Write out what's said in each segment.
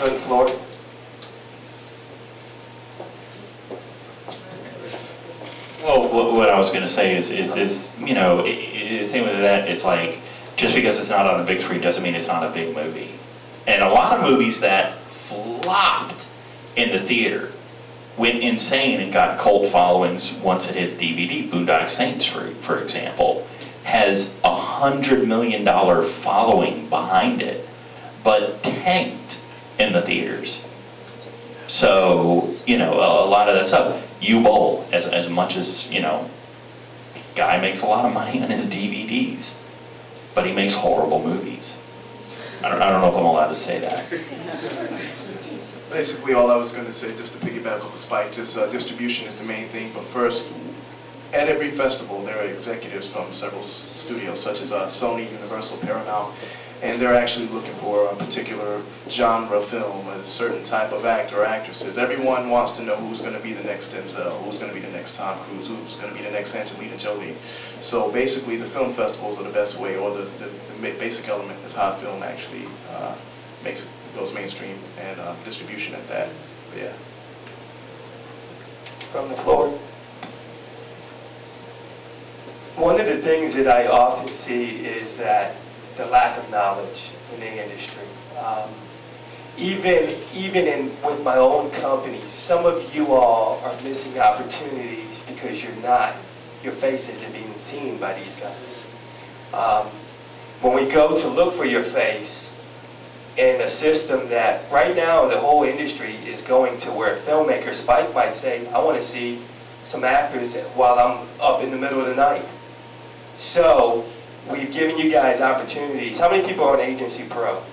Turn the floor. Well, what I was going to say is you know, the thing with that, it's like, just because it's not on a big screen doesn't mean it's not a big movie. And a lot of movies that flopped in the theater went insane and got cult followings once it hits DVD. Boondock Saints, for example, has $100 million following behind it, but tanked in the theaters. So, you know, a lot of that stuff, U-Bowl, as much as, you know, guy makes a lot of money on his DVDs, but he makes horrible movies. I don't know if I'm allowed to say that. Basically, all I was going to say, just to piggyback off of Spike, just distribution is the main thing. But first, at every festival, there are executives from several studios, such as Sony, Universal, Paramount, and they're actually looking for a particular genre film, a certain type of actor or actresses. Everyone wants to know who's going to be the next Denzel, who's going to be the next Tom Cruise, who's going to be the next Angelina Jolie. So basically, the film festivals are the best way, or the basic element is how film actually goes mainstream, and distribution at that. But yeah. From the floor. One of the things that I often see is that the lack of knowledge in the industry. Even with my own company, some of you all are missing opportunities because your face isn't being seen by these guys. When we go to look for your face in a system that right now the whole industry is going to where filmmakers, Spike might say, I want to see some actors while I'm up in the middle of the night. So we've given you guys opportunities. How many people are on Agency Pro?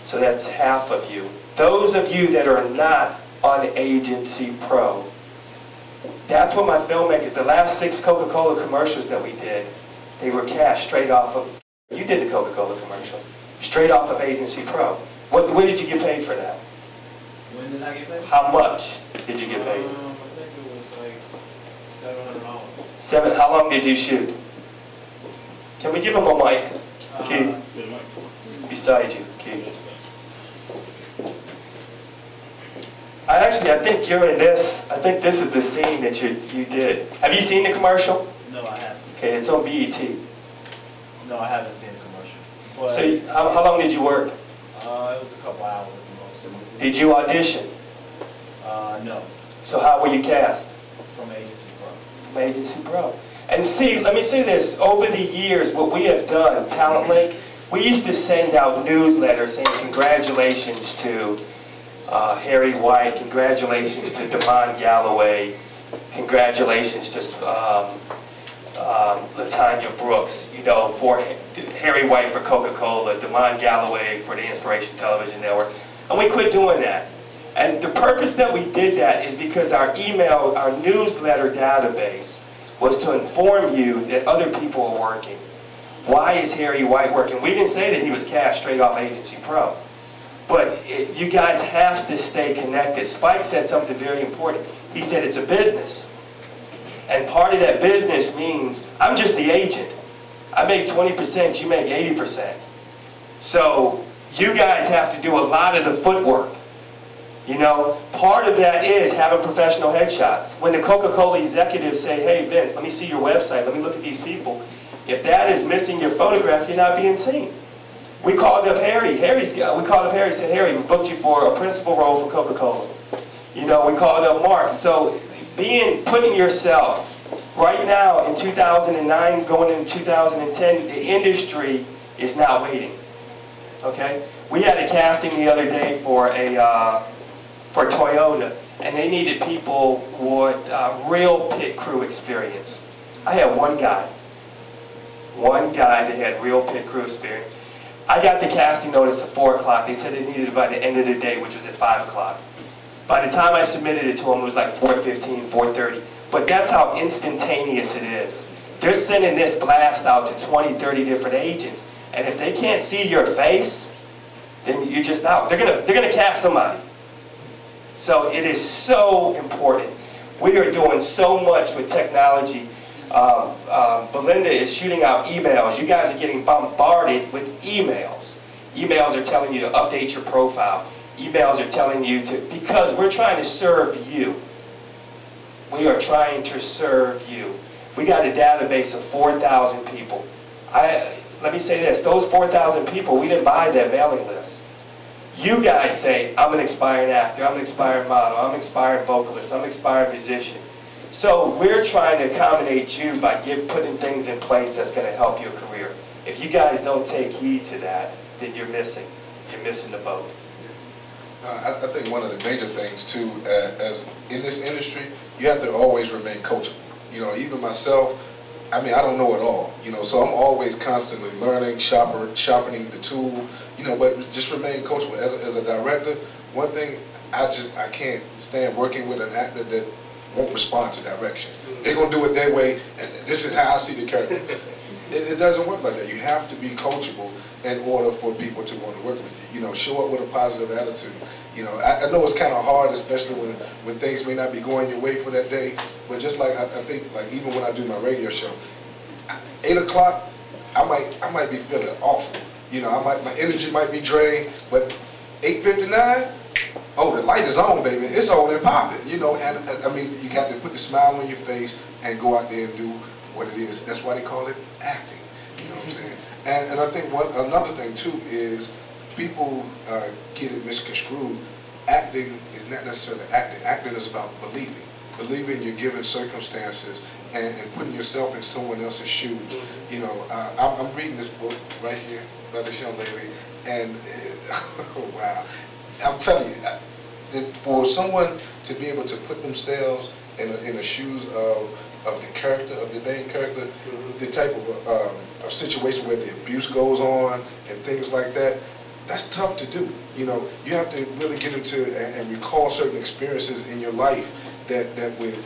So that's half of you. Those of you that are not on Agency Pro, that's what my filmmakers, the last 6 Coca-Cola commercials that we did, they were cast straight off of, you did the Coca-Cola commercial, straight off of Agency Pro. What did you get paid for that? When did I get paid? How much did you get paid? I think it was like $700. How long did you shoot? Can we give him a mic? Keith, beside you, Keith. I think you're in this. I think this is the scene that you did. Have you seen the commercial? No, I haven't. Okay, it's on BET. No, I haven't seen the commercial. But So how long did you work? it was a couple hours at the most. Did you audition? No. So how were you cast? From Agency Pro. From Agency Pro. And see, let me say this. Over the years, what we have done, Talent Link, we used to send out newsletters saying congratulations to Harry White, congratulations to Damon Galloway, congratulations to Latanya Brooks, you know, for Harry White for Coca-Cola, Damon Galloway for the Inspiration Television Network. And we quit doing that. And the purpose that we did that is because our newsletter database was to inform you that other people are working. Why is Harry White working? We didn't say that he was cast straight off Agency Pro. But you guys have to stay connected. Spike said something very important. He said it's a business. And part of that business means I'm just the agent. I make 20%, you make 80%. So you guys have to do a lot of the footwork. You know, part of that is having professional headshots. When the Coca-Cola executives say, hey Vince, let me see your website, let me look at these people. If that is missing your photograph, you're not being seen. We called up Harry. We called up Harry and said, Harry, we booked you for a principal role for Coca-Cola. You know, we called up Mark. So putting yourself, right now in 2009, going into 2010, the industry is not waiting. Okay? We had a casting the other day for Toyota, and they needed people with real pit crew experience. I had one guy that had real pit crew experience. I got the casting notice at 4 o'clock. They said they needed it by the end of the day, which was at 5 o'clock. By the time I submitted it to them, it was like 4:15, 4:30. But that's how instantaneous it is. They're sending this blast out to 20, 30 different agents, and if they can't see your face, then you're just out. They're gonna cast somebody. So it is so important. We are doing so much with technology. Belinda is shooting out emails. You guys are getting bombarded with emails. Emails are telling you to update your profile. Emails are telling you to, because we're trying to serve you. We are trying to serve you. We got a database of 4,000 people. Let me say this, those 4,000 people, we didn't buy that mailing list. You guys say, I'm an expiring actor, I'm an expiring model, I'm an expiring vocalist, I'm an expiring musician. So we're trying to accommodate you by putting things in place that's going to help your career. If you guys don't take heed to that, then you're missing the boat. I think one of the major things too, as in this industry, you have to always remain coachable. You know, even myself, I mean, I don't know it all, you know, so I'm always constantly learning, sharpening the tool, you know, but just remain coachable. As a director, one thing I can't stand working with an actor that won't respond to direction. They're going to do it their way, and this is how I see the character. It doesn't work like that. You have to be coachable in order for people to want to work with you. You know, show up with a positive attitude. You know, I know it's kind of hard, especially when things may not be going your way for that day. But just like I think, like even when I do my radio show, 8 o'clock, I might be feeling awful. You know, my energy might be drained. But 8:59, oh, the light is on, baby. It's on and popping. You know, and I mean, you got to put the smile on your face and go out there and do what it is. That's why they call it acting. You know what I'm saying? And I think another thing too is people get it misconstrued. Acting is not necessarily acting. Acting is about believing. Believing your given circumstances and putting yourself in someone else's shoes. You know, I'm reading this book right here by this young lady, and oh, wow. I'm telling you, that for someone to be able to put themselves in the shoes of the character, of the main character, the type of situation where the abuse goes on and things like that, that's tough to do. You know, you have to really get into and recall certain experiences in your life that would,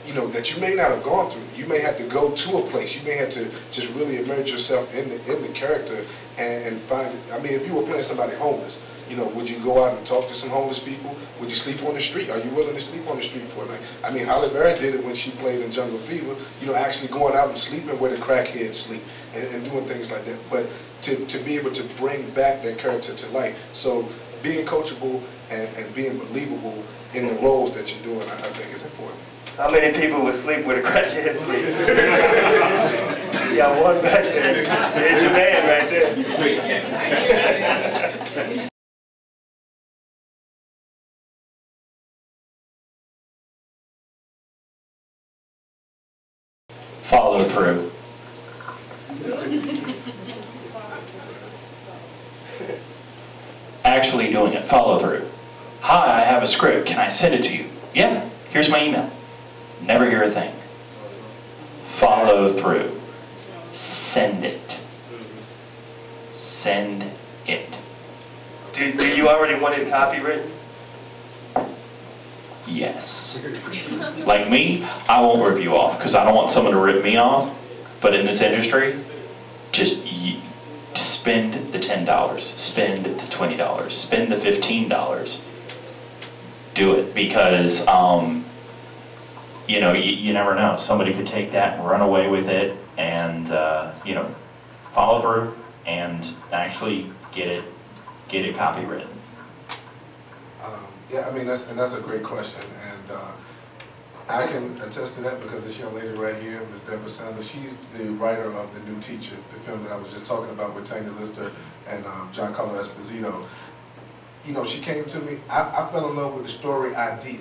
you know, that you may not have gone through. You may have to go to a place. You may have to just really immerse yourself in the character and find it. I mean, if you were playing somebody homeless, you know, would you go out and talk to some homeless people? Would you sleep on the street? Are you willing to sleep on the street for a night? I mean, Halle Berry did it when she played in Jungle Fever, you know, actually going out and sleeping where the crackheads sleep and doing things like that. But to be able to bring back that character to life. So being coachable and being believable in the roles that you're doing, I think is important. How many people would sleep where the crackheads sleep? Yeah, one back there. There's your man right there. Follow through. Actually doing it. Follow through. Hi, I have a script. Can I send it to you? Yeah, here's my email. Never hear a thing. Follow through. Send it. Send it. Do you already want it copywritten? Yes. Like me, I won't rip you off because I don't want someone to rip me off. But in this industry, just spend the $10, spend the $20, spend the $15. Do it because you know, you never know. Somebody could take that and run away with it, and you know, follow through and actually get it copywritten. Yeah, I mean, that's a great question, and I can attest to that because this young lady right here, Ms. Deborah Sanders, she's the writer of The New Teacher, the film that I was just talking about with Tanya Lister and Giancarlo Esposito. You know, she came to me, I fell in love with the story idea.